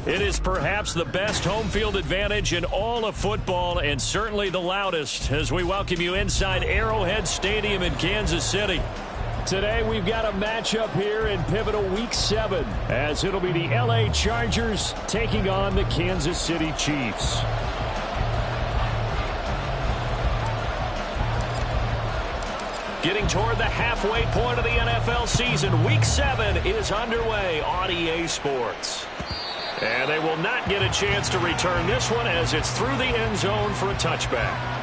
It is perhaps the best home field advantage in all of football, and certainly the loudest, as we welcome you inside Arrowhead Stadium in Kansas City. Today we've got a matchup here in pivotal Week 7, as it'll be the LA Chargers taking on the Kansas City Chiefs. Getting toward the halfway point of the NFL season, Week 7 is underway on EA Sports. And they will not get a chance to return this one as it's through the end zone for a touchback.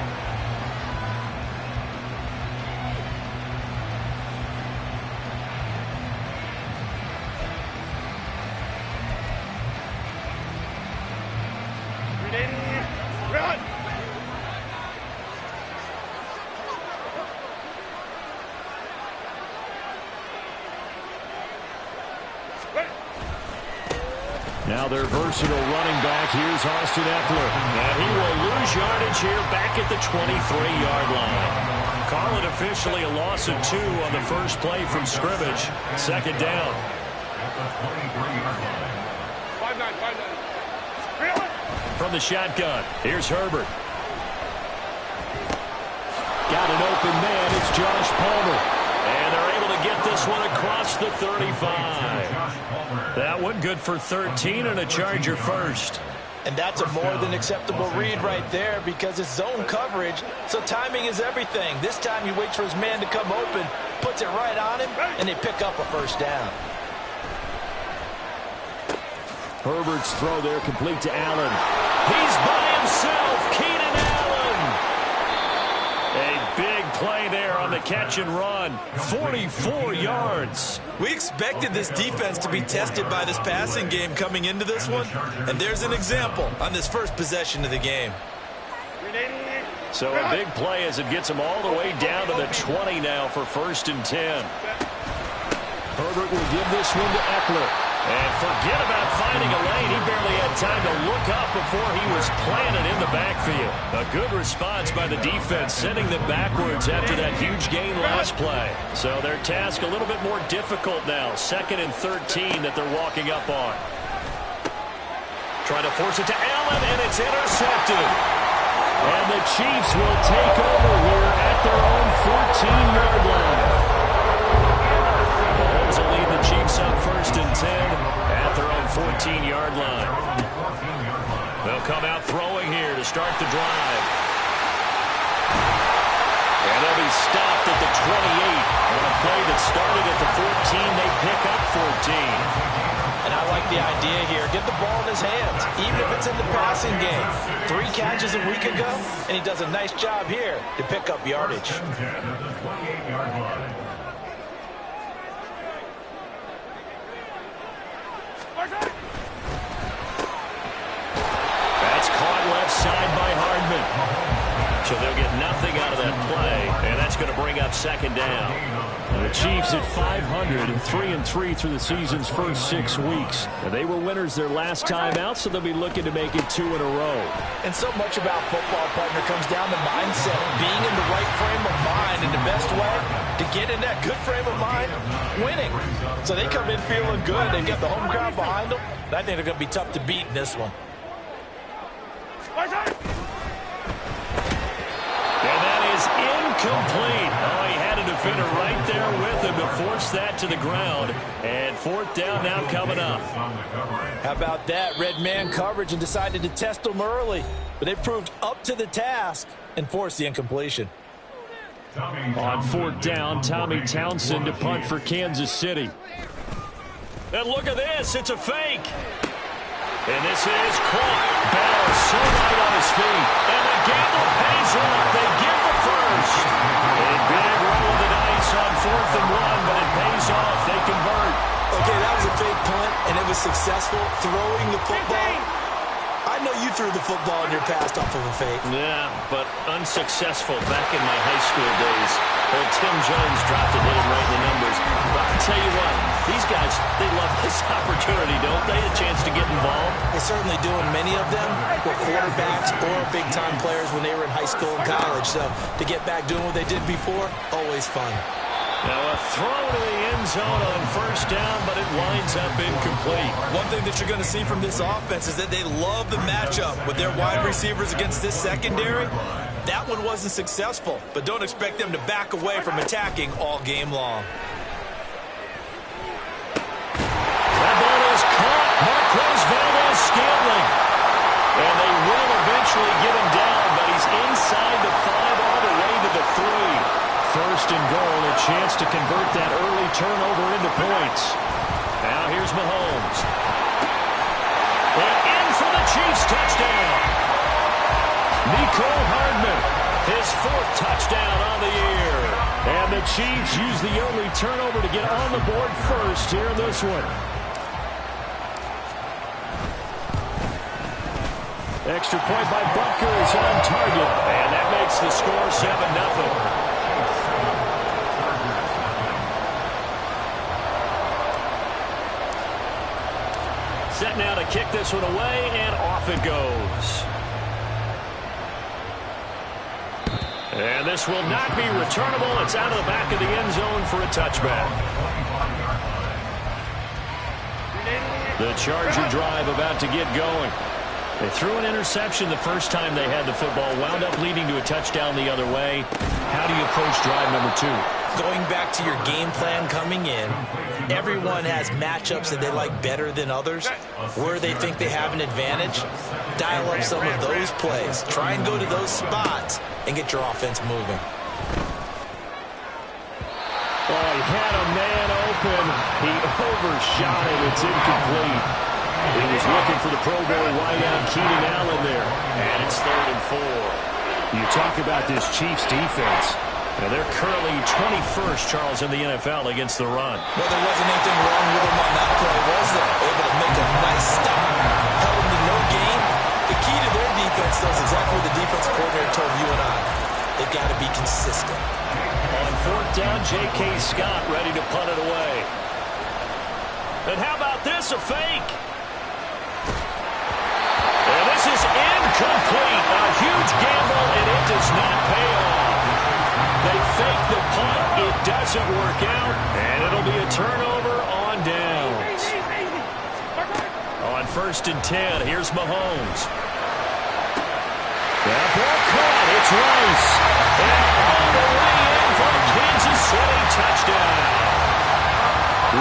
Now their versatile running back, here's Austin Ekeler. And he will lose yardage here back at the 23-yard line. Call it officially a loss of 2 on the first play from scrimmage. Second down. From the shotgun, here's Herbert. Got an open man, it's Josh Palmer. And they're able to get this one across the 35. That one good for 13 and a Charger first. And that's a more than acceptable read right there because it's zone coverage, so timing is everything. This time he waits for his man to come open, puts it right on him, and they pick up a first down. Herbert's throw there complete to Allen. He's by himself, Keenan Allen. A big play there on the catch and run. 44 yards. We expected this defense to be tested by this passing game coming into this one, and there's an example on this first possession of the game. So a big play as it gets them all the way down to the 20 now for 1st and 10. Herbert will give this one to Ekeler. And forget about finding a lane. He barely had time to look up before he was planted in the backfield. A good response by the defense, sending them backwards after that huge gain last play. So their task a little bit more difficult now. 2nd and 13 that they're walking up on. Trying to force it to Allen, and it's intercepted. And the Chiefs will take over here at their own 14-yard line. Mahomes will lead the Chiefs up 1st and 10 at their own 14-yard line. They'll come out throwing here to start the drive. And they'll be stopped at the 28 on a play that started at the 14. They pick up 14. And I like the idea here. Get the ball in his hands, even if it's in the passing game. 3 catches a week ago, and he does a nice job here to pick up yardage. That's caught left side by Hardman. So they'll get nothing out of that play, and that's going to bring up 2nd down. The Chiefs at 500, 3-3 through the season's first 6 weeks. And they were winners their last time out, so they'll be looking to make it 2 in a row. And so much about football, partner, comes down to mindset, being in the right frame of mind. And the best way to get in that good frame of mind, winning. So they come in feeling good. They've got the home crowd behind them. And I think they're going to be tough to beat in this one. And that is incomplete. Oh, he had a defender right there with him to force that to the ground. And 4th down now coming up. How about that? Red man coverage and decided to test them early. But they proved up to the task and forced the incompletion. On 4th down, Tommy Townsend to punt for Kansas City. And look at this. It's a fake. And this is caught. Bell so light on his feet. And the gamble pays off. They get the first. A big roll of the dice on 4th and 1, but it pays off. They convert. Okay, that was a fake punt, and it was successful. Throwing the football. I know you threw the football in your past off of a fake. Yeah, but unsuccessful back in my high school days. Old Tim Jones dropped it, hit him right in the numbers. But I'll tell you what, these guys, they love this opportunity, don't they? A chance to get involved. They certainly do, and many of them were quarterbacks or big-time players when they were in high school and college. So to get back doing what they did before, always fun. Now a throw to the end zone on first down, but it winds up incomplete. One thing that you're going to see from this offense is that they love the matchup with their wide receivers against this secondary. That one wasn't successful, but don't expect them to back away from attacking all game long. That ball is caught. Marquez Valdes-Scantling. And they will eventually get him down, but he's inside the 5 all the way to the 3. First and goal, a chance to convert that early turnover into points. Now here's Mahomes. And in for the Chiefs touchdown. Mecole Hardman, his 4th touchdown on the year. And the Chiefs use the only turnover to get on the board first here in this one. Extra point by Butker is on target. And that makes the score 7-0. Set now to kick this one away, and off it goes. And this will not be returnable. It's out of the back of the end zone for a touchback. The Charger drive about to get going. They threw an interception the first time they had the football, wound up leading to a touchdown the other way. How do you approach drive number 2? Going back to your game plan coming in, everyone has matchups that they like better than others. Where they think they have an advantage, dial up some of those plays. Try and go to those spots and get your offense moving. Oh, he had a man open. He overshot it. It's incomplete. He was looking for the Pro Bowl wideout Keenan Allen there. And it's 3rd and 4. You talk about this Chiefs defense. Now they're currently 21st, Charles, in the NFL against the run. Well, there wasn't anything wrong with them on that play, was there? Able to make a nice stop. Held them to no gain. The key to their defense, though, is exactly what the defense coordinator told you and I. They've got to be consistent. On 4th down, J.K. Scott ready to punt it away. And how about this, a fake? And this is incomplete. A huge gamble, and it does not pay off. They fake the punt. It doesn't work out, and it'll be a turnover on downs. On 1st and 10, here's Mahomes. That ball caught. It's Rice. And all the way in for a Kansas City touchdown.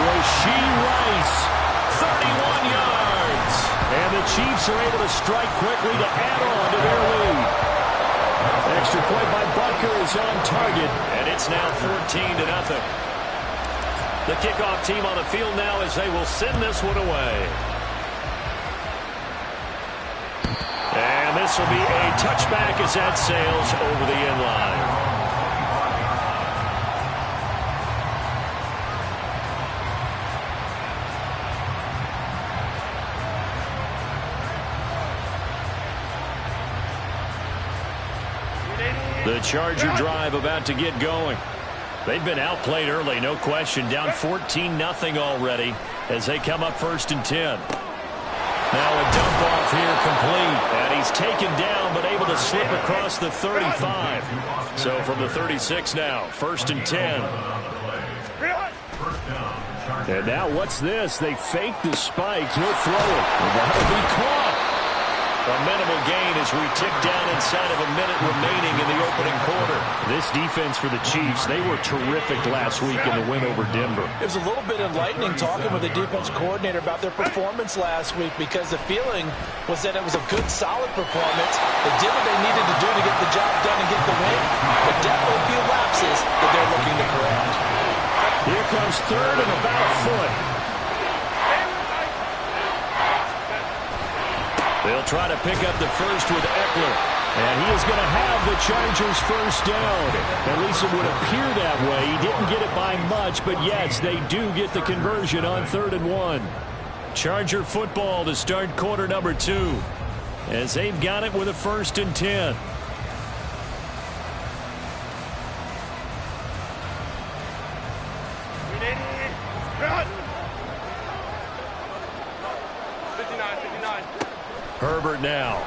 Rashee Rice, 31 yards. And the Chiefs are able to strike quickly to add on to their lead. Extra point by Butker is on target, and it's now 14-0. The kickoff team on the field now as they will send this one away. And this will be a touchback as that sails over the end line. The Charger drive about to get going. They've been outplayed early, no question. Down 14-0 already as they come up 1st and 10. Now a dump off here complete. And he's taken down but able to slip across the 35. So from the 36 now, 1st and 10. And now what's this? They fake the spike. He'll throw it. That'll be caught. A minimal gain as we tick down inside of a minute remaining in the opening quarter. This defense for the Chiefs, they were terrific last week in the win over Denver. It was a little bit enlightening talking with the defense coordinator about their performance last week because the feeling was that it was a good, solid performance. They did what they needed to do to get the job done and get the win, but definitely a few lapses that they're looking to correct. Here comes 3rd and about a foot. They'll try to pick up the first with Eckler. And he is going to have the Chargers first down. At least it would appear that way. He didn't get it by much, but yes, they do get the conversion on 3rd and 1. Charger football to start quarter number 2. As they've got it with a 1st and 10. Herbert now.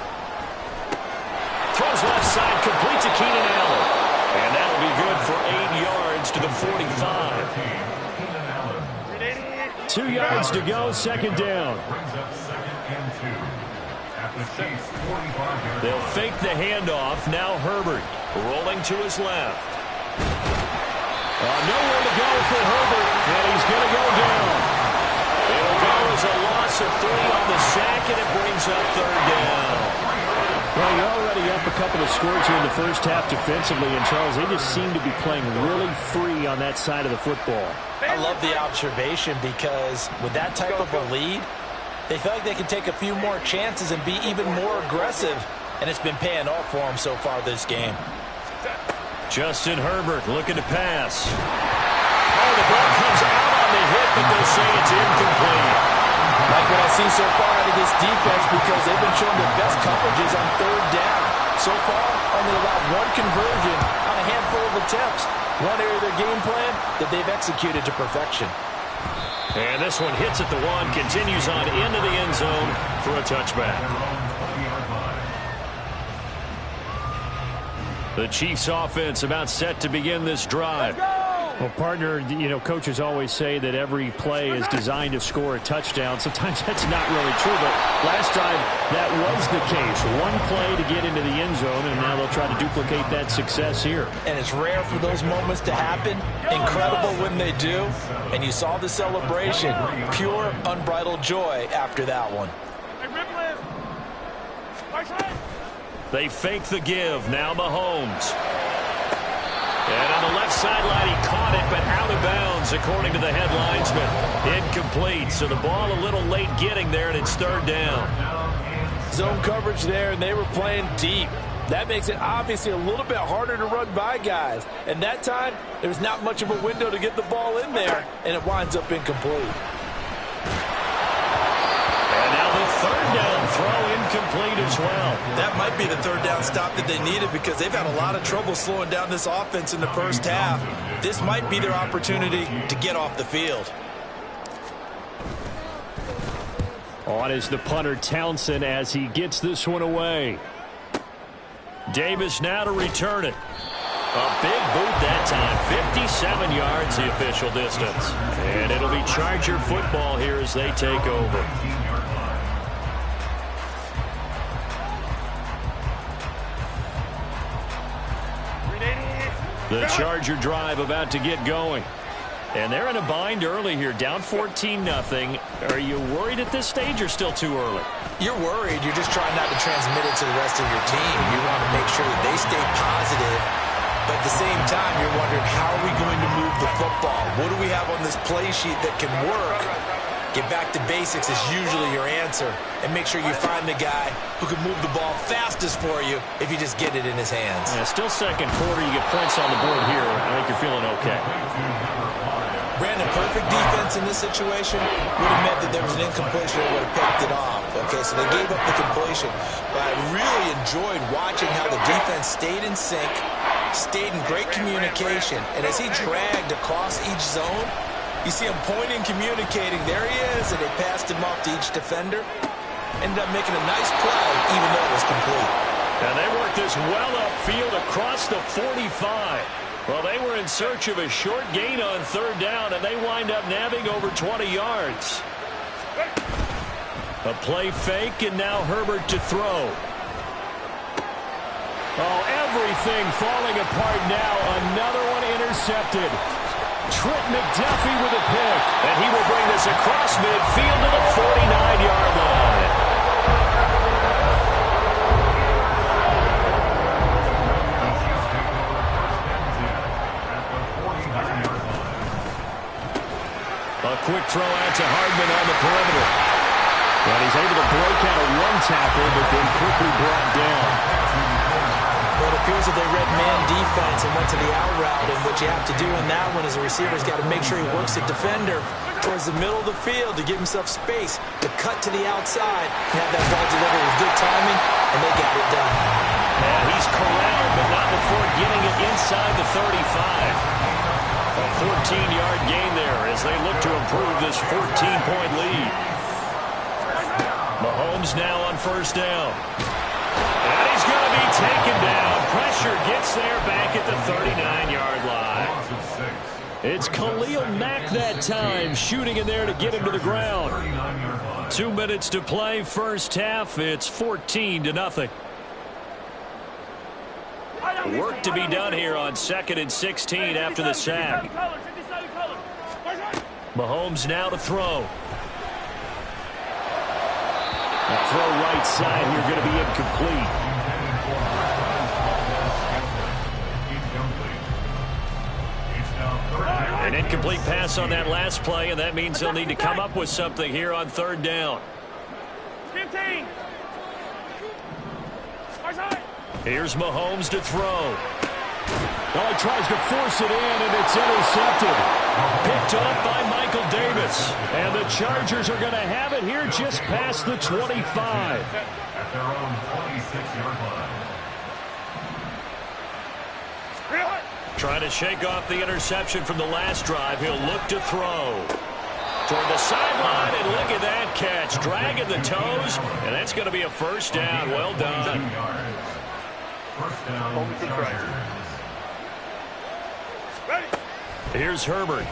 Throws left side, complete to Keenan Allen. And that'll be good for 8 yards. yards to the 45. 2 yards to go, second down. They'll fake the handoff. Now Herbert rolling to his left. Nowhere to go for Herbert, and he's going to go down. It'll go as a loss of 3 on the sack, and it brings up third down. Well, you're already up a couple of scores here in the first half defensively, and Charles, they just seem to be playing really free on that side of the football. I love the observation because with that type of a lead, they feel like they can take a few more chances and be even more aggressive, and it's been paying off for them so far this game. Justin Herbert looking to pass. Oh, the ball comes out on the hit, but they'll say it's incomplete. Like what I see so far out of this defense because they've been showing their best coverages on third down. So far, only allowed 1 conversion on a handful of attempts. One area of their game plan that they've executed to perfection. And this one hits at the 1, continues on into the end zone for a touchback. The Chiefs offense about set to begin this drive. Well, partner, you know, coaches always say that every play is designed to score a touchdown. Sometimes that's not really true, but last drive that was the case. 1 play to get into the end zone, and now they'll try to duplicate that success here. And it's rare for those moments to happen. Incredible when they do. And you saw the celebration. Pure, unbridled joy after that one. They fake the give. Now Mahomes. And on the left sideline, he caught it, but out of bounds, according to the head linesman. Incomplete, so the ball a little late getting there, and it's third down. Zone coverage there, and they were playing deep. That makes it obviously a little bit harder to run by guys. And that time, there's not much of a window to get the ball in there, and it winds up incomplete. And now the third down throw incomplete as well. That might be the third down stop that they needed because they've had a lot of trouble slowing down this offense in the first half. This might be their opportunity to get off the field. On is the punter Townsend as he gets this one away. Davis now to return it. A big boot that time. 57 yards the official distance. And it'll be Charger football here as they take over. The Charger drive about to get going. And they're in a bind early here, down 14-0. Are you worried at this stage or still too early? You're worried. You're just trying not to transmit it to the rest of your team. You want to make sure that they stay positive. But at the same time, you're wondering, how are we going to move the football? What do we have on this play sheet that can work? Get back to basics is usually your answer. And make sure you find the guy who can move the ball fastest for you if you just get it in his hands. Yeah, still second quarter. You get points on the board here. I think you're feeling okay. Brandon, perfect defense in this situation would have meant that there was an incompletion that would have picked it off. Okay, so they gave up the completion. But I really enjoyed watching how the defense stayed in sync, stayed in great communication. And as he dragged across each zone, you see him pointing, communicating. There he is, and they passed him off to each defender. Ended up making a nice play, even though it was complete. And they worked this well upfield across the 45. Well, they were in search of a short gain on third down, and they wind up nabbing over 20 yards. A play fake, and now Herbert to throw. Oh, everything falling apart now. Another one intercepted. Trent McDuffie with a pick, and he will bring this across midfield to the 49-yard line. A quick throw out to Hardman on the perimeter. And he's able to break out of 1 tackle, but then quickly brought down. Well, it appears that they read man defense and went to the out route, and what you have to do in that one is the receiver's got to make sure he works the defender towards the middle of the field to give himself space to cut to the outside and have that ball delivered with good timing, and they got it done. And he's corralled, but not before getting it inside the 35. A 14-yard gain there as they look to improve this 14-point lead. Mahomes now on first down. And he's going to be taken down. Pressure gets there back at the 39-yard line. It's Khalil Mack that time, shooting in there to get him to the ground. 2 minutes to play, first half. It's 14-0. Work to be done here on 2nd and 16 after the sack. Mahomes now to throw. The throw right side here going to be incomplete. An incomplete pass on that last play, and that means they'll need to come up with something here on 3rd down. 15. Here's Mahomes to throw. Oh, he tries to force it in, and it's intercepted. Picked up by Michael Davis. And the Chargers are going to have it here just past the 25. At their own 26-yard line. Trying to shake off the interception from the last drive. He'll look to throw. Toward the sideline, and look at that catch. Dragging the toes, and that's going to be a first down. Well done. First down. Here's Herbert.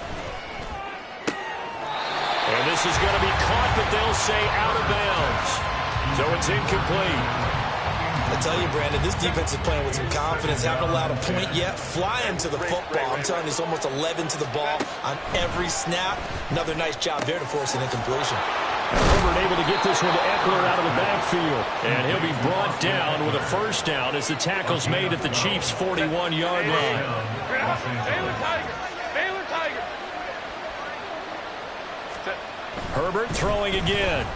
And this is going to be caught, but they'll say out of bounds. So it's incomplete. I tell you, Brandon, this defense is playing with some confidence. Haven't allowed a point yet. Flying to the football. I'm telling you, it's almost 11 to the ball on every snap. Another nice job there to force an incompletion. Herbert able to get this one to Eckler out of the backfield. And he'll be brought down with a first down as the tackle's made at the Chiefs' 41-yard line. Herbert throwing again.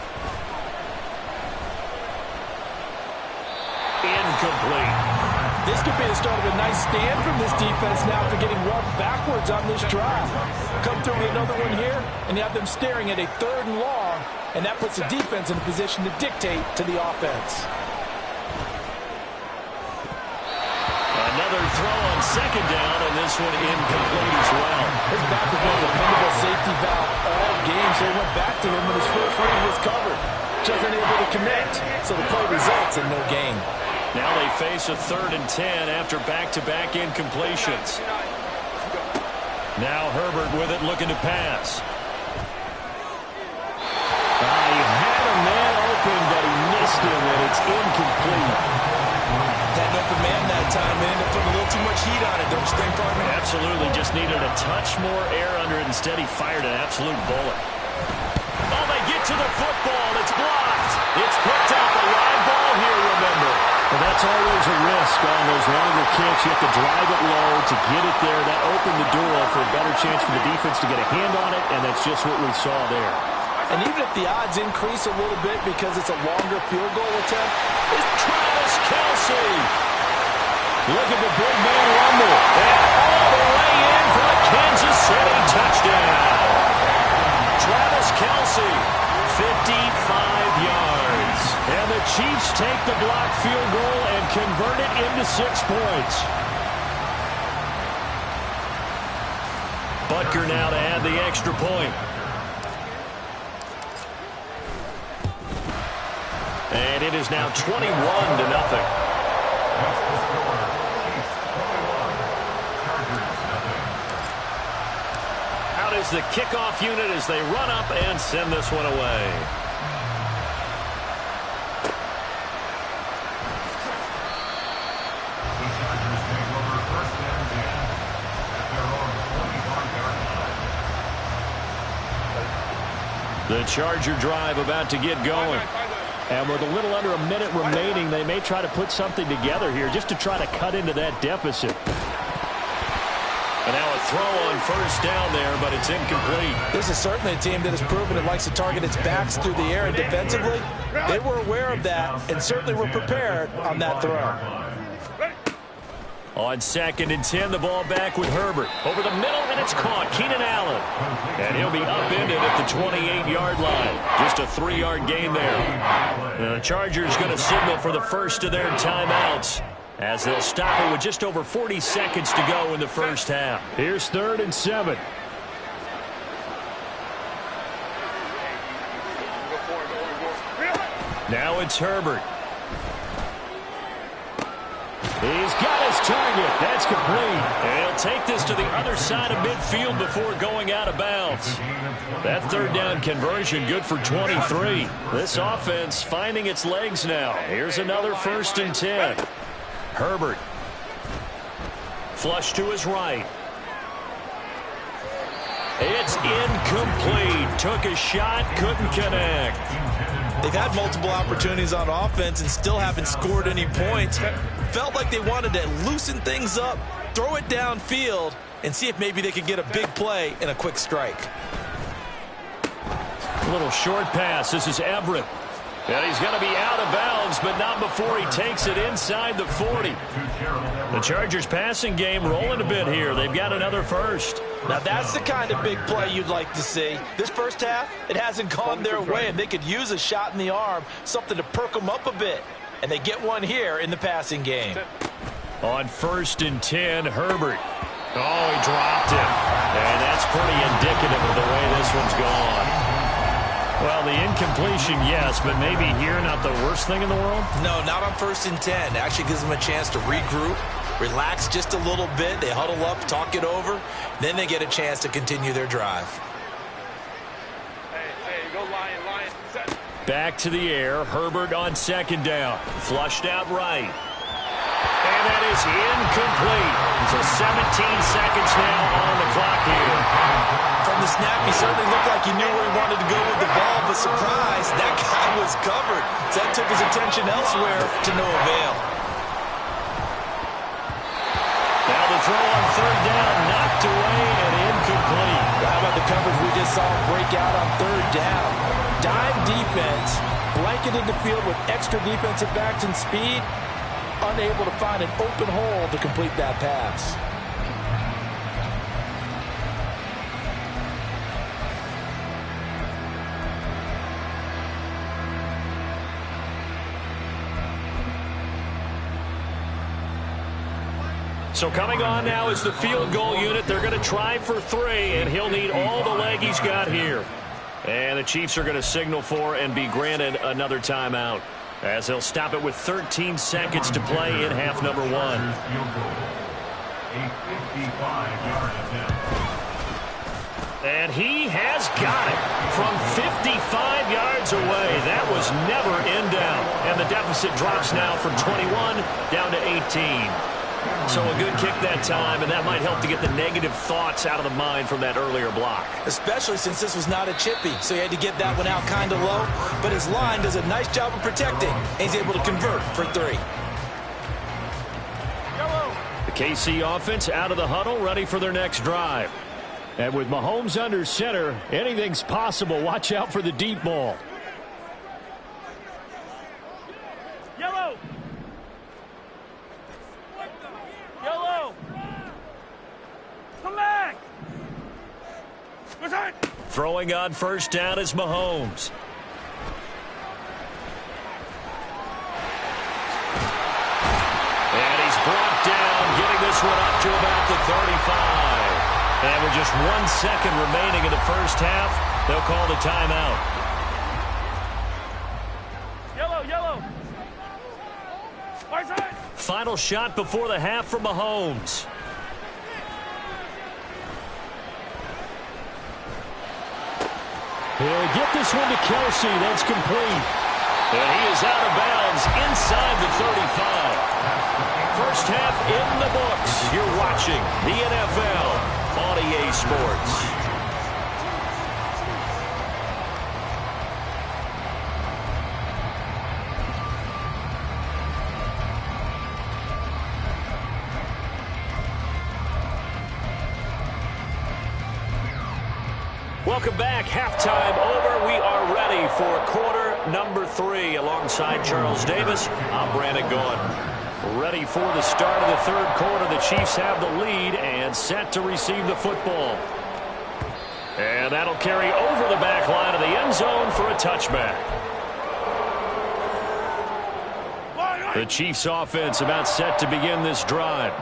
Incomplete. This could be the start of a nice stand from this defense now after getting rubbed backwards on this drive. Come through with another one here, and you have them staring at a 3rd and long, and that puts the defense in a position to dictate to the offense. Another throw on 2nd down, and this one incomplete as well. His back has been a dependable safety valve all game, so he went back to him when his first read was covered. Just unable to connect, so the play results in no gain. Now they face a 3rd and 10 after back-to-back incompletions. Now Herbert with it, looking to pass. He had a man open, but he missed him, and it's incomplete. Had an open man that time. They ended up putting a little too much heat on it, don't you think, partner? Absolutely. Just needed a touch more air under it. Instead, he fired an absolute bullet. Oh, they get to the football. It's blocked. It's picked up. A live ball here, remember. Well, that's always a risk on those longer kicks. You have to drive it low to get it there. That opened the door for a better chance for the defense to get a hand on it, and that's just what we saw there. And even if the odds increase a little bit because it's a longer field goal attempt, it's Travis Kelce. Look at the big man rumble. And all the way in for the Kansas City touchdown. Travis Kelce, 55 yards. And the Chiefs take the blocked field goal and convert it into 6 points. Butker now to add the extra point. And it is now 21-0. Out is the kickoff unit as they run up and send this one away. The Charger drive about to get going. And with a little under a minute remaining, they may try to put something together here just to try to cut into that deficit. And now a throw on first down there, but it's incomplete. This is certainly a team that has proven it likes to target its backs through the air, and defensively, they were aware of that and certainly were prepared on that throw. On 2nd and 10, the ball back with Herbert. Over the middle, and it's caught. Keenan Allen. And he'll be upended at the 28-yard line. Just a 3-yard gain there. And the Chargers going to signal for the first of their timeouts as they'll stop it with just over 40 seconds to go in the first half. Here's 3rd and 7. Now it's Herbert. He's got his target. That's complete. And he'll take this to the other side of midfield before going out of bounds. That third down conversion good for 23. This offense finding its legs now. Here's another 1st and 10. Herbert. Flush to his right. It's incomplete. Took a shot, couldn't connect. They've had multiple opportunities on offense and still haven't scored any points. Felt like they wanted to loosen things up, throw it downfield, and see if maybe they could get a big play and a quick strike. A little short pass. This is Everett. And he's going to be out of bounds, but not before he takes it inside the 40. The Chargers passing game rolling a bit here. They've got another first. Now that's the kind of big play you'd like to see. This first half, it hasn't gone their way, and they could use a shot in the arm, something to perk them up a bit. And they get one here in the passing game. On 1st and 10, Herbert. Oh, he dropped it. And that's pretty indicative of the way this one's gone. Well, the incompletion, yes, but maybe here not the worst thing in the world? No, not on 1st and 10. It actually gives them a chance to regroup, relax just a little bit. They huddle up, talk it over. Then they get a chance to continue their drive. Hey, go Lion. Set. Back to the air. Herbert on 2nd down. Flushed out right. And that is incomplete. So 17 seconds now on the clock here. From the snap, he certainly looked like he knew where he wanted to go with the ball, but surprise, that guy was covered. So that took his attention elsewhere to no avail. Now the throw on 3rd down, knocked away and incomplete. How about the coverage we just saw break out on 3rd down? Dime defense, blanketed the field with extra defensive backs and speed, unable to find an open hole to complete that pass. So coming on now is the field goal unit. They're going to try for 3, and he'll need all the leg he's got here. And the Chiefs are going to signal for and be granted another timeout, as they'll stop it with 13 seconds to play in half number 1. And he has got it from 55 yards away. That was never in doubt. And the deficit drops now from 21 down to 18. So a good kick that time, and that might help to get the negative thoughts out of the mind from that earlier block. Especially since this was not a chippy, so he had to get that one out kind of low. But his line does a nice job of protecting, and he's able to convert for 3. The KC offense out of the huddle, ready for their next drive. And with Mahomes under center, anything's possible. Watch out for the deep ball. Yellow. Come back. Throwing on 1st down is Mahomes. And he's brought down, getting this one up to about the 35. And with just 1 second remaining in the first half, they'll call the timeout. Yellow. Final shot before the half for Mahomes. He'll get this one to Kelsey. That's complete. And he is out of bounds inside the 35. First half in the books. You're watching the NFL on EA Sports. Welcome back. Halftime over. We are ready for quarter number 3. Alongside Charles Davis, I'm Brandon Gaudin. Ready for the start of the 3rd quarter. The Chiefs have the lead and set to receive the football. And that'll carry over the back line of the end zone for a touchback. The Chiefs offense about set to begin this drive.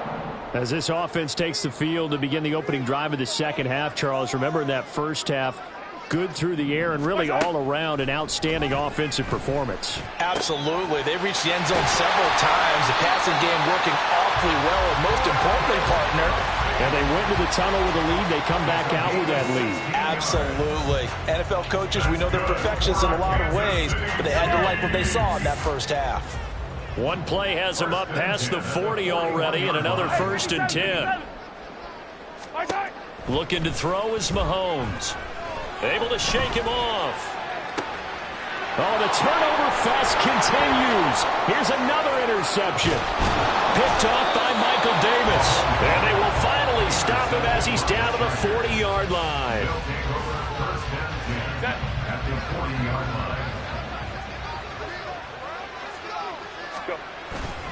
As this offense takes the field to begin the opening drive of the second half, Charles, remember in that first half, good through the air and really all around an outstanding offensive performance. Absolutely. They've reached the end zone several times. The passing game working awfully well, and most importantly, partner, and they went to the tunnel with a lead. They come back out with that lead. Absolutely. NFL coaches, we know they're perfectionists in a lot of ways, but they had to like what they saw in that first half. One play has them up past the 40 already, and another 1st and 10. Looking to throw is Mahomes. Able to shake him off. Oh, the turnover fest continues. Here's another interception. Picked off by Michael Davis. And they will finally stop him as he's down to the 40-yard line.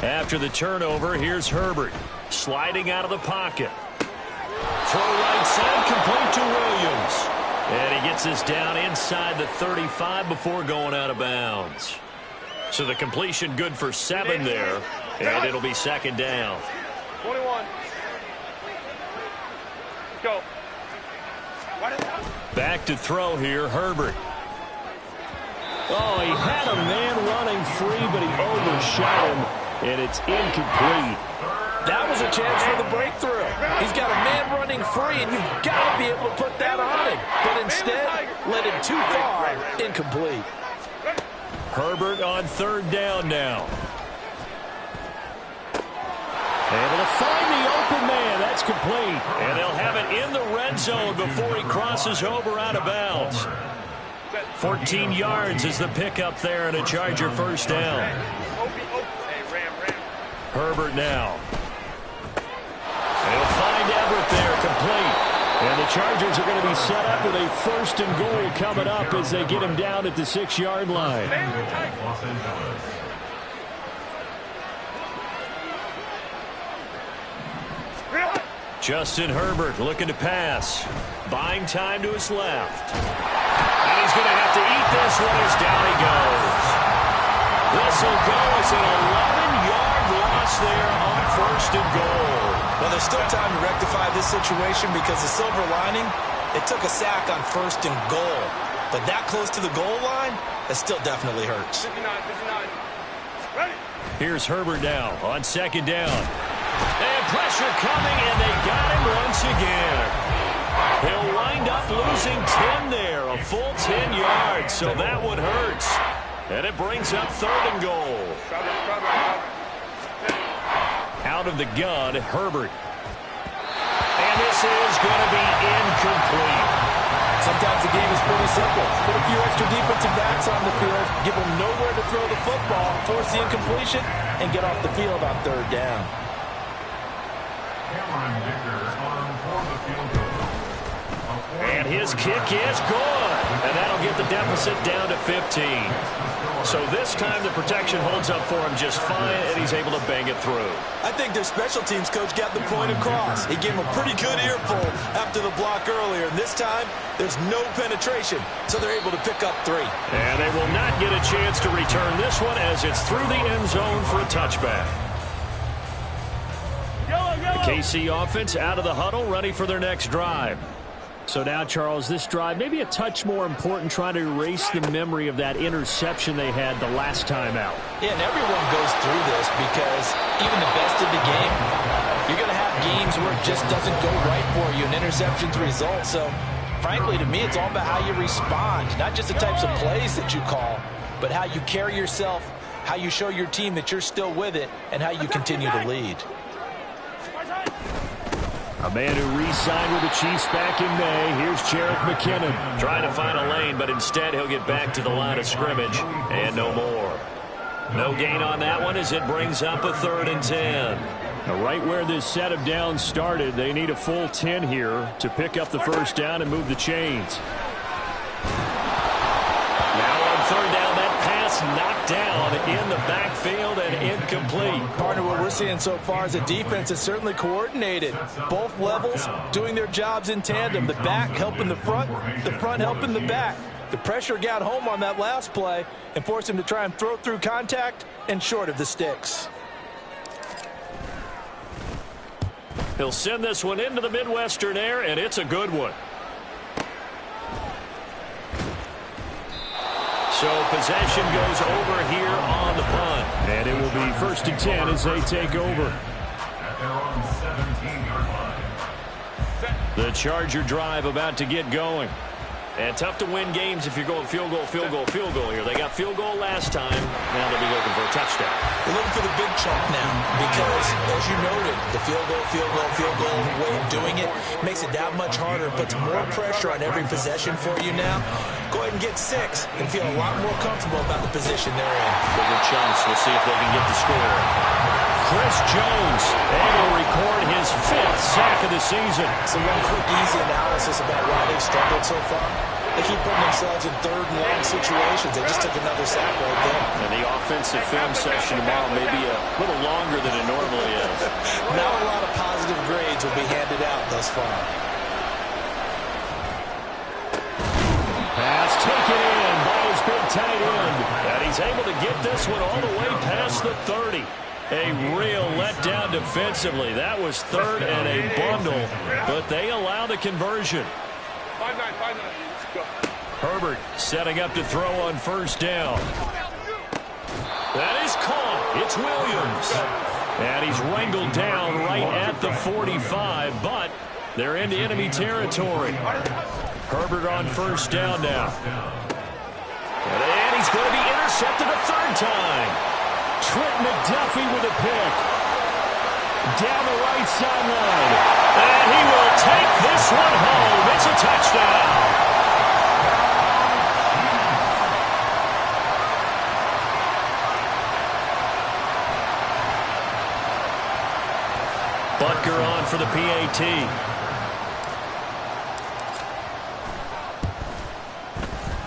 After the turnover, here's Herbert. Sliding out of the pocket. Throw right side, complete to Williams. And he gets this down inside the 35 before going out of bounds. So the completion good for 7 there. And it'll be 2nd down. 21. Go. Back to throw here, Herbert. Oh, he had a man running free, but he overshot him, and it's incomplete. That was a chance for the breakthrough. He's got a man running free, and you've got to be able to put that on him. But instead, led him too far, incomplete. Herbert on 3rd down now. Able to find the open man. That's complete. And they'll have it in the red zone before he crosses over out of bounds. 14 yards is the pickup there, and a Charger 1st down. Herbert now. They'll find Everett there, complete. And the Chargers are going to be set up with a 1st and goal coming up as they get him down at the 6-yard line. Justin Herbert looking to pass. Buying time to his left. And he's going to have to eat this one as down he goes. This will go as an 11-yard loss there on 1st and goal. Well, there's still time to rectify this situation because the silver lining, it took a sack on 1st and goal. But that close to the goal line, that still definitely hurts. 59, 59. Ready. Here's Herbert now on 2nd down. And pressure coming, and they got him once again. He'll wind up losing 10 there, a full 10 yards, so that one hurts. And it brings up 3rd and goal. Out of the gun, Herbert. And this is going to be incomplete. Sometimes the game is pretty simple. Put a few extra defensive backs on the field, give them nowhere to throw the football, force the incompletion, and get off the field on 3rd down. And his kick is good. And that'll get the deficit down to 15. So this time the protection holds up for him just fine, and he's able to bang it through. I think their special teams coach got the point across. He gave him a pretty good earful after the block earlier. And this time, there's no penetration, so they're able to pick up 3. And they will not get a chance to return this one as it's through the end zone for a touchback. The KC offense out of the huddle, ready for their next drive. So now, Charles, this drive maybe a touch more important, trying to erase the memory of that interception they had the last time out. Yeah, and everyone goes through this because even the best of the game, you're going to have games where it just doesn't go right for you, and interceptions result. So, frankly, to me, it's all about how you respond, not just the types of plays that you call, but how you carry yourself, how you show your team that you're still with it, and how you continue to lead. A man who re-signed with the Chiefs back in May. Here's Jerick McKinnon. Trying to find a lane, but instead he'll get back to the line of scrimmage. And no more. No gain on that one as it brings up a 3rd and 10. Now right where this set of downs started, they need a full 10 here to pick up the 1st down and move the chains. Now on 3rd down, that pass knocked down in the backfield and incomplete. Partner, what we're seeing so far is a defense that's certainly coordinated. Both levels doing their jobs in tandem. The back helping the front helping the back. The pressure got home on that last play and forced him to try and throw through contact and short of the sticks. He'll send this one into the Midwestern air, and it's a good one. So possession goes over here on the punt. And it will be 1st and 10 as they take over. The Charger drive about to get going. And tough to win games if you're going field goal, field goal, field goal here. They got field goal last time. Now they'll be looking for a touchdown. They're looking for the big chunk now because, as you noted, the field goal way of doing it makes it that much harder, puts more pressure on every possession for you now. Go ahead and get 6 and feel a lot more comfortable about the position they're in. Bigger chunks. We'll see if they can get the score. Chris Jones able to record his 5th sack of the season. So one quick, easy analysis about why they've struggled so far. They keep putting themselves in 3rd and long situations. They just took another sack right there. And the offensive film session tomorrow may be a little longer than it normally is. Not a lot of positive grades will be handed out thus far. Pass taken in by his big tight end. And he's able to get this one all the way past the 30. A real letdown defensively. That was 3rd and a bundle, but they allow the conversion. 5-9, 5-9. Go. Herbert setting up to throw on 1st down. That is caught. It's Williams. And he's wrangled down right at the 45, but they're into enemy territory. Herbert on 1st down now. And he's going to be intercepted a 3rd time. Trent McDuffie with a pick. Down the right sideline. And he will take this one home. It's a touchdown. Butker on for the PAT.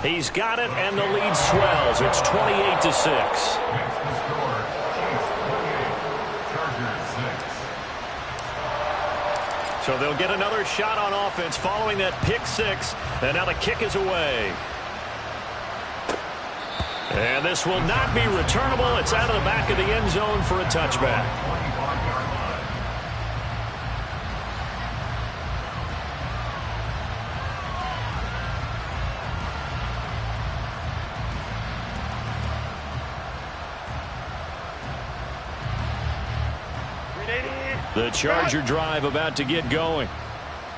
He's got it, and the lead swells. It's 28-6. So they'll get another shot on offense following that pick 6. And now the kick is away. And this will not be returnable. It's out of the back of the end zone for a touchback. The Charger drive about to get going.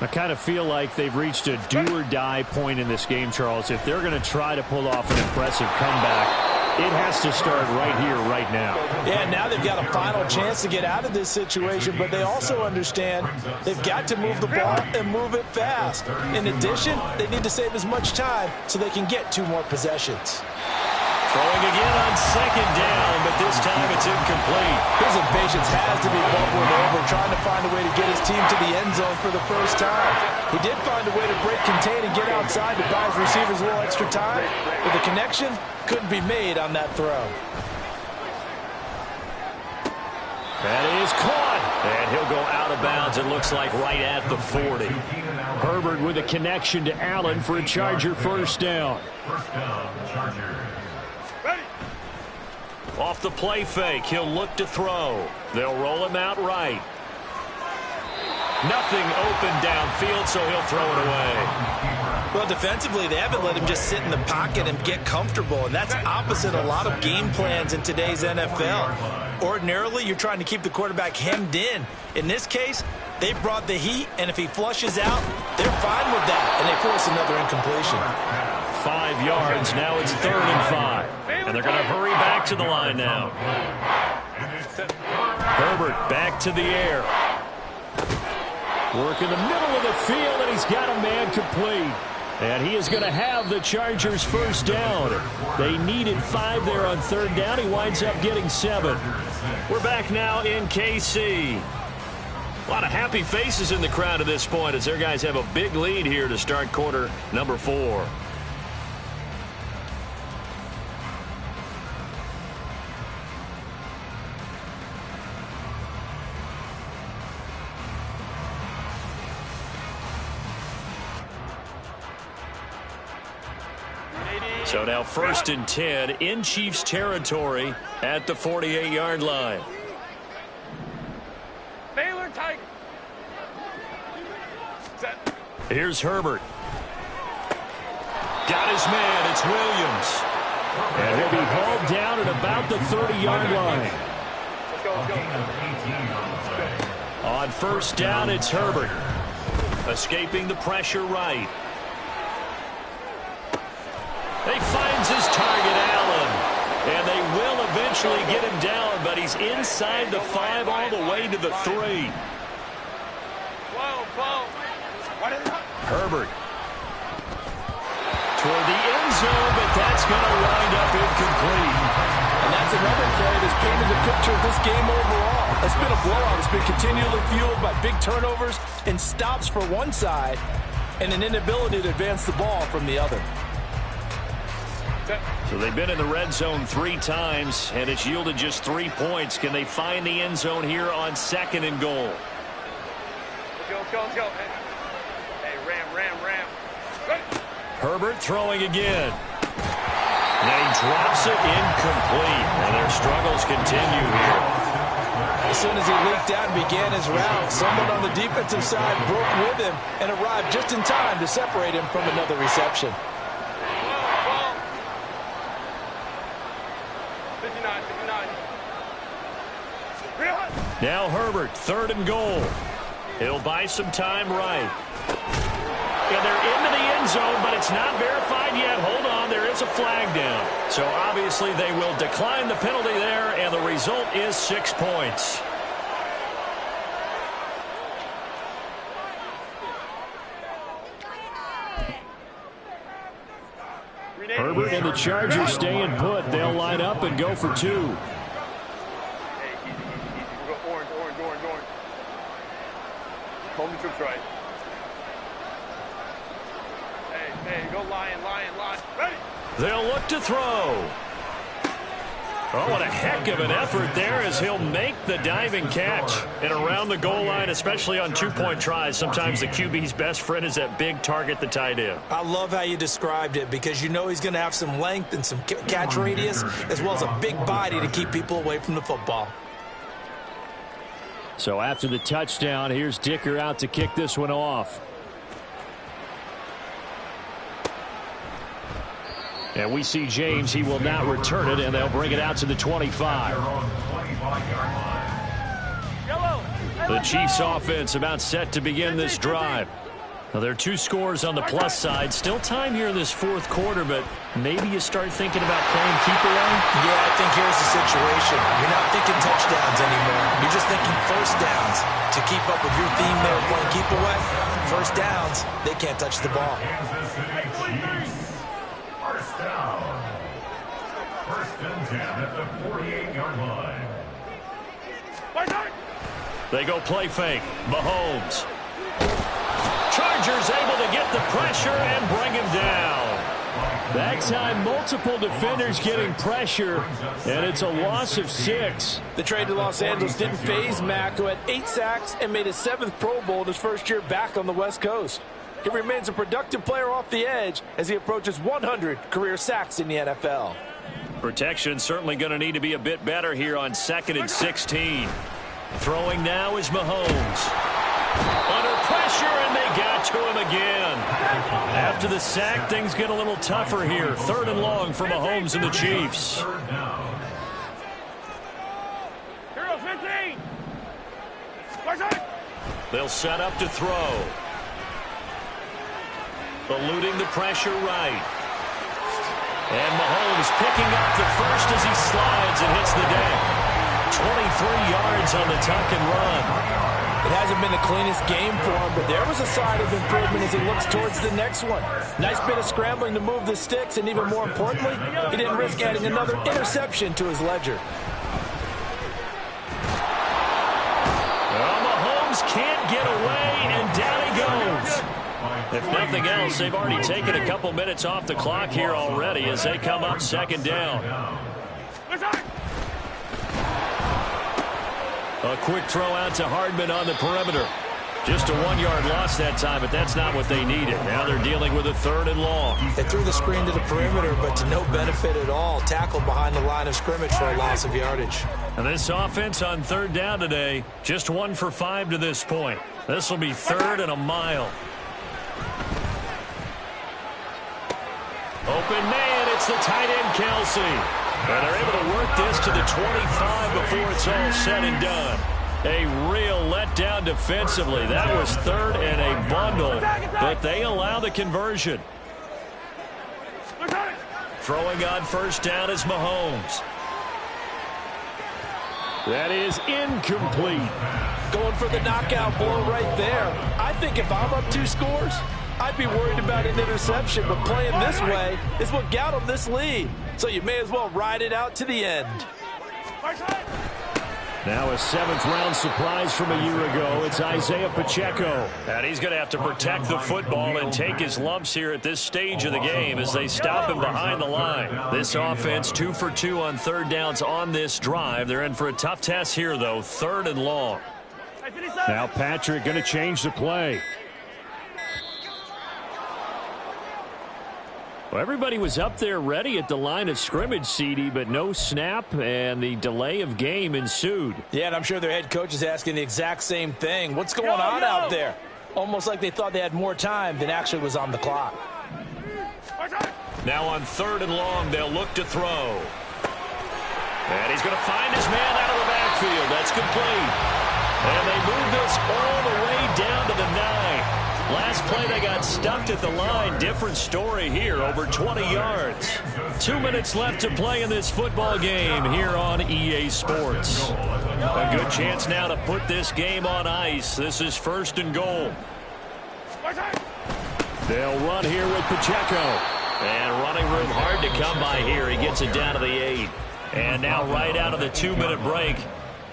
I kind of feel like they've reached a do-or-die point in this game, Charles. If they're going to try to pull off an impressive comeback, it has to start right here, right now. Yeah, now they've got a final chance to get out of this situation, but they also understand they've got to move the ball and move it fast. In addition, they need to save as much time so they can get 2 more possessions. Throwing again on 2nd down, but this time it's incomplete. His impatience has to be bubbling over, trying to find a way to get his team to the end zone for the first time. He did find a way to break contain and get outside to buy his receivers a little extra time, but the connection couldn't be made on that throw. That is caught, and he'll go out of bounds, it looks like right at the 40. Herbert with a connection to Allen for a Charger 1st down. Charger. Off the play fake, he'll look to throw. They'll roll him out right. Nothing open downfield, so he'll throw it away. Well, defensively, they haven't let him just sit in the pocket and get comfortable, and that's opposite a lot of game plans in today's NFL. Ordinarily, you're trying to keep the quarterback hemmed in. In this case, they brought the heat, and if he flushes out, they're fine with that, and they force another incompletion. 5 yards, now it's 3rd and 5. And they're going to hurry back to the line now. Herbert back to the air. Work in the middle of the field, and he's got a man complete. And he is going to have the Chargers 1st down. They needed 5 there on 3rd down. He winds up getting 7. We're back now in KC. A lot of happy faces in the crowd at this point as their guys have a big lead here to start quarter number 4. So now 1st and 10 in Chiefs territory at the 48-yard line. Baylor tight. Set. Here's Herbert. Got his man. It's Williams. He'll be hauled down at about the 30-yard line. On first down, it's Herbert. Escaping the pressure right. He finds his target, Allen. And they will eventually get him down, but he's inside the 5 all the way to the 3. Herbert. Toward the end zone, but that's going to wind up incomplete. And that's another play that's painted the picture of this game overall. It's been a blowout. It's been continually fueled by big turnovers and stops for one side and an inability to advance the ball from the other. So they've been in the red zone 3 times, and it's yielded just 3 points. Can they find the end zone here on 2nd and goal? Let's go. Hey, ram. Herbert throwing again. And he drops it incomplete. And their struggles continue here. As soon as he leaked out and began his route, someone on the defensive side broke with him and arrived just in time to separate him from another reception. 59. Now Herbert, 3rd and goal. He'll buy some time right. And they're into the end zone, but it's not verified yet. Hold on, there is a flag down. So obviously they will decline the penalty there, and the result is 6 points. Herbert and the Chargers staying put. They'll line up and go for 2. Hey, easy. We'll go orange. Home the troops right. Hey, go lion. Ready? They'll look to throw. Oh, what a heck of an effort there as he'll make the diving catch. And around the goal line, especially on 2-point tries, sometimes the QB's best friend is that big target, the tight end. I love how you described it because you know he's going to have some length and some catch radius as well as a big body to keep people away from the football. So after the touchdown, here's Dicker out to kick this one off. And we see James. He will not return it, and they'll bring it out to the 25. The Chiefs offense about set to begin this drive. Now, there are 2 scores on the plus side. Still time here in this 4th quarter, but maybe you start thinking about playing keep away? Yeah, I think here's the situation. You're not thinking touchdowns anymore. You're just thinking first downs. To keep up with your theme there, playing keep away, first downs, they can't touch the ball. First and 10 at the 48-yard line. They go play fake. Mahomes. Chargers able to get the pressure and bring him down. That time, multiple defenders getting pressure, and it's a loss of 6. The trade to Los Angeles didn't faze Mack, who had 8 sacks and made his 7th Pro Bowl in his first year back on the West Coast. He remains a productive player off the edge as he approaches 100 career sacks in the NFL. Protection certainly going to need to be a bit better here on 2nd and 16. Throwing now is Mahomes. Under pressure, and they got to him again. After the sack, things get a little tougher here. 3rd and long for Mahomes and the Chiefs. 15. They'll set up to throw. Eluding the pressure right. And Mahomes picking up the first as he slides and hits the deck. 23 yards on the tuck and run. It hasn't been the cleanest game for him, but there was a sign of improvement as he looks towards the next one. Nice bit of scrambling to move the sticks, and even more importantly, he didn't risk adding another interception to his ledger. Well, Mahomes can't get away, and down he goes. If nothing else, they've already taken a couple minutes off the clock here already as they come up 2nd down. A quick throw out to Hardman on the perimeter. Just a 1-yard loss that time, but that's not what they needed. Now they're dealing with a 3rd and long. They threw the screen to the perimeter, but to no benefit at all. Tackled behind the line of scrimmage for a loss of yardage. And this offense on 3rd down today, just 1 for 5 to this point. This will be 3rd and a mile. Open man, It's the tight end, Kelsey. And they're able to work this to the 25 before it's all said and done. A real letdown defensively. That was third and a bundle, but they allow the conversion. Throwing on first down is Mahomes. That is incomplete. Going for the knockout blow right there. I think if I'm up 2 scores, I'd be worried about an interception, but playing this way is what got them this lead. So you may as well ride it out to the end. Now a 7th-round surprise from a year ago. It's Isaiah Pacheco. And he's going to have to protect the football and take his lumps here at this stage of the game as they stop him behind the line. This offense 2 for 2 on 3rd downs on this drive. They're in for a tough test here, though. 3rd and long. Now Patrick going to change the play. Well, everybody was up there ready at the line of scrimmage, CD, but no snap, and the delay of game ensued. Yeah, and I'm sure their head coach is asking the exact same thing. What's going on out there? Almost like they thought they had more time than actually was on the clock. Now on 3rd and long, they'll look to throw. And he's going to find his man out of the backfield. That's complete. And they move this all the way down to the 9. Last play, they got stuffed at the line. Different story here, over 20 yards. 2 minutes left to play in this football game here on EA Sports. A good chance now to put this game on ice. This is 1st and goal. They'll run here with Pacheco. And running room hard to come by here. He gets it down to the 8. And now right out of the 2-minute break,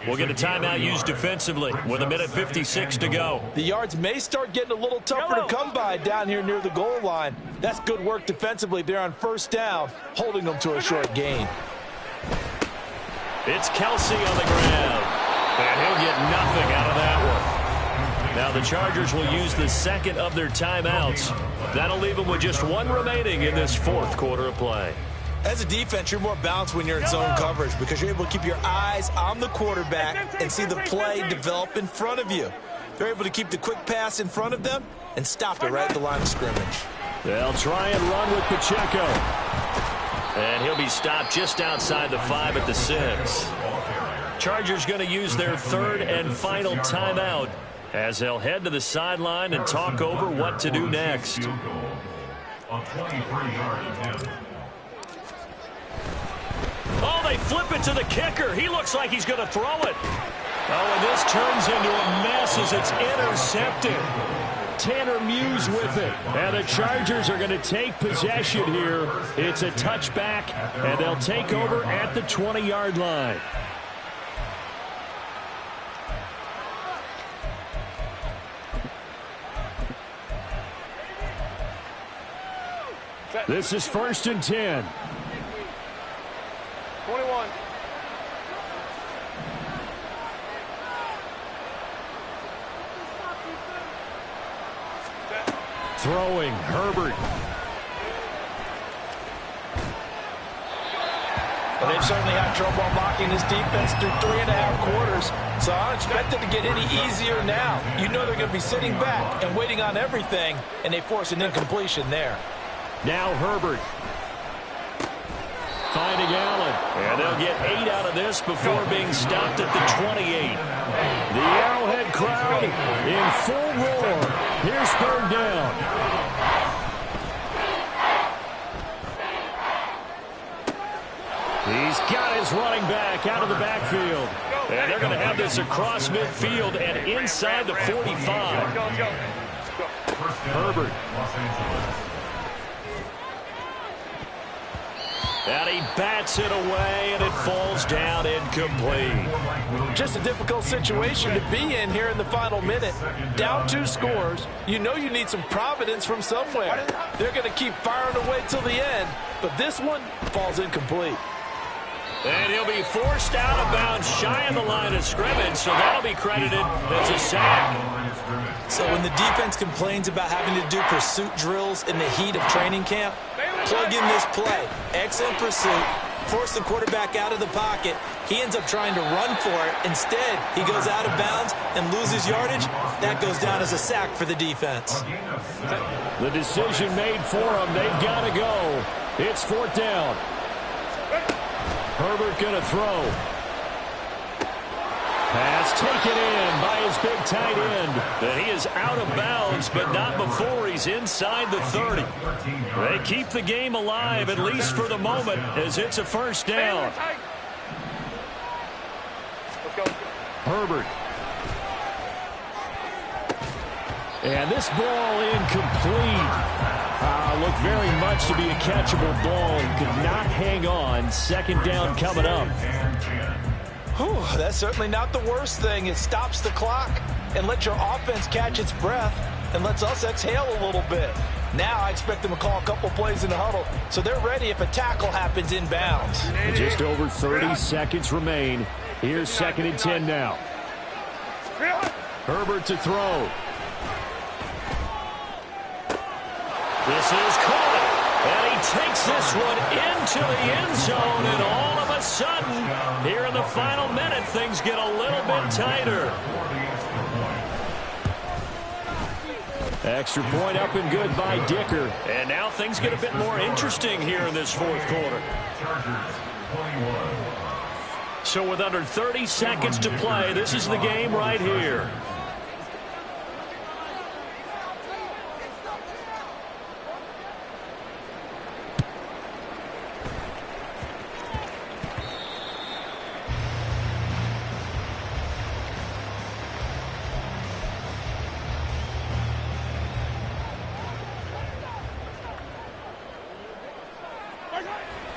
we'll get a timeout used defensively with 1:56 to go. The yards may start getting a little tougher to come by down here near the goal line. That's good work defensively there on 1st down, holding them to a short gain. It's Kelsey on the ground. And he'll get nothing out of that one. Now the Chargers will use the 2nd of their timeouts. That'll leave them with just 1 remaining in this 4th quarter of play. As a defense, you're more balanced when you're in zone coverage because you're able to keep your eyes on the quarterback and see the play develop in front of you. They're able to keep the quick pass in front of them and stop it right at the line of scrimmage. They'll try and run with Pacheco. And he'll be stopped just outside the 5 at the 6. Chargers going to use their 3rd and final timeout as they'll head to the sideline and talk over what to do next. Oh, they flip it to the kicker. He looks like he's going to throw it. Oh, and this turns into a mess as it's intercepted. Tanner Muse with it. And the Chargers are going to take possession here. It's a touchback, and they'll take over at the 20-yard line. This is 1st and 10. 21. Throwing, Herbert. Well, they've certainly had trouble unlocking this defense through 3.5 quarters, so I don't expect it to get any easier now. You know they're going to be sitting back and waiting on everything, and they force an incompletion there. Now Herbert. Finding Allen. And they'll get 8 out of this before being stopped at the 28. The Arrowhead crowd in full roar. Here's 3rd down. He's got his running back out of the backfield. And they're going to have this across midfield and inside the 45. Herbert. And he bats it away, and it falls down incomplete. Just a difficult situation to be in here in the final minute. Down 2 scores. You know you need some providence from somewhere. They're going to keep firing away till the end, but this one falls incomplete. And he'll be forced out of bounds shy of the line of scrimmage, so that'll be credited as a sack. So when the defense complains about having to do pursuit drills in the heat of training camp, plug in this play. Excellent pursuit, force the quarterback out of the pocket. He ends up trying to run for it. Instead, he goes out of bounds and loses yardage. That goes down as a sack for the defense. The decision made for them. They've got to go. It's 4th down. Herbert going to throw. Pass taken in by his big tight end. And he is out of bounds, but not before he's inside the 30. They keep the game alive, at least for the moment, as it's a 1st down. Herbert. And this ball incomplete. Looked very much to be a catchable ball. Could not hang on. 2nd down coming up. Whew, that's certainly not the worst thing. It stops the clock and lets your offense catch its breath and lets us exhale a little bit. Now I expect them to call a couple plays in the huddle, so they're ready if a tackle happens inbounds. Just over 30 seconds remain. Here's 2nd and 10 now. Herbert to throw. This is caught, and he takes this one into the end zone, and all of a sudden, here in the final minute, things get a little bit tighter. Extra point up and good by Dicker. And now things get a bit more interesting here in this 4th quarter. So with under 30 seconds to play, this is the game right here.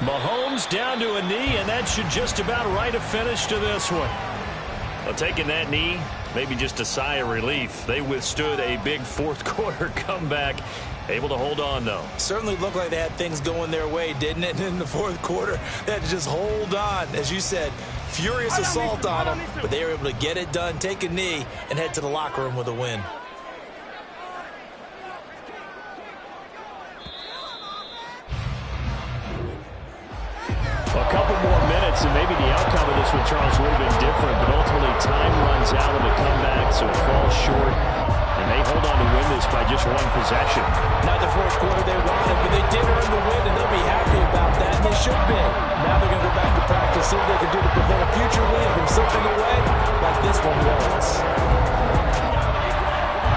Mahomes down to a knee, and that should just about write a finish to this one. Well, taking that knee, maybe just a sigh of relief. They withstood a big 4th quarter comeback. Able to hold on, though. Certainly looked like they had things going their way, didn't it? In the 4th quarter, they had to just hold on. As you said, furious assault on them, but they were able to get it done, take a knee, and head to the locker room with a win. A couple more minutes, and maybe the outcome of this one, Charles, would have been different, but ultimately time runs out in the comeback, so it falls short, and they hold on to win this by just 1 possession. Not the 4th quarter they wanted, but they did earn the win, and they'll be happy about that, and they should be. Now they're going to go back to practice, see what they can do to prevent a future win from slipping away like this one was.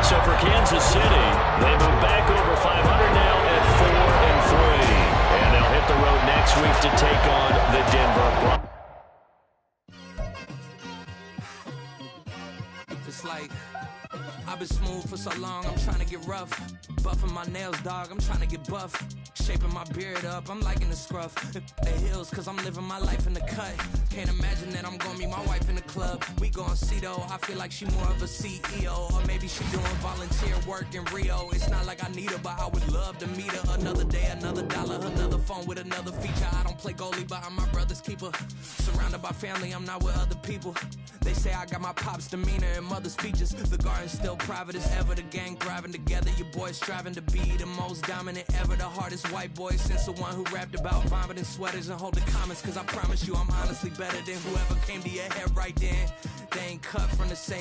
So for Kansas City, they move back over 500 now at 4-3. And they'll hit the road next week to take on the Denver Broncos. It's like I've been smooth for so long, I'm trying to get rough. Buffing my nails, dog, I'm trying to get buff. Shaping my beard up, I'm liking the scruff. The heels, cause I'm living my life in the cut. Can't imagine that I'm gonna meet my wife in the club. We gon' see though, I feel like she more of a CEO. Or maybe she doing volunteer work in Rio. It's not like I need her, but I would love to meet her. Another day, another dollar, another phone with another feature. I don't play goalie, but I'm my brother's keeper. Surrounded by family, I'm not with other people. They say I got my pop's demeanor and mother's features. The garden's still private as ever. The gang thriving together. Your boys striving to be the most dominant ever. The hardest white boy since the one who rapped about vomiting sweaters and holding comments. Cause I promise you I'm honestly better than whoever came to your head right then. They ain't cut from the same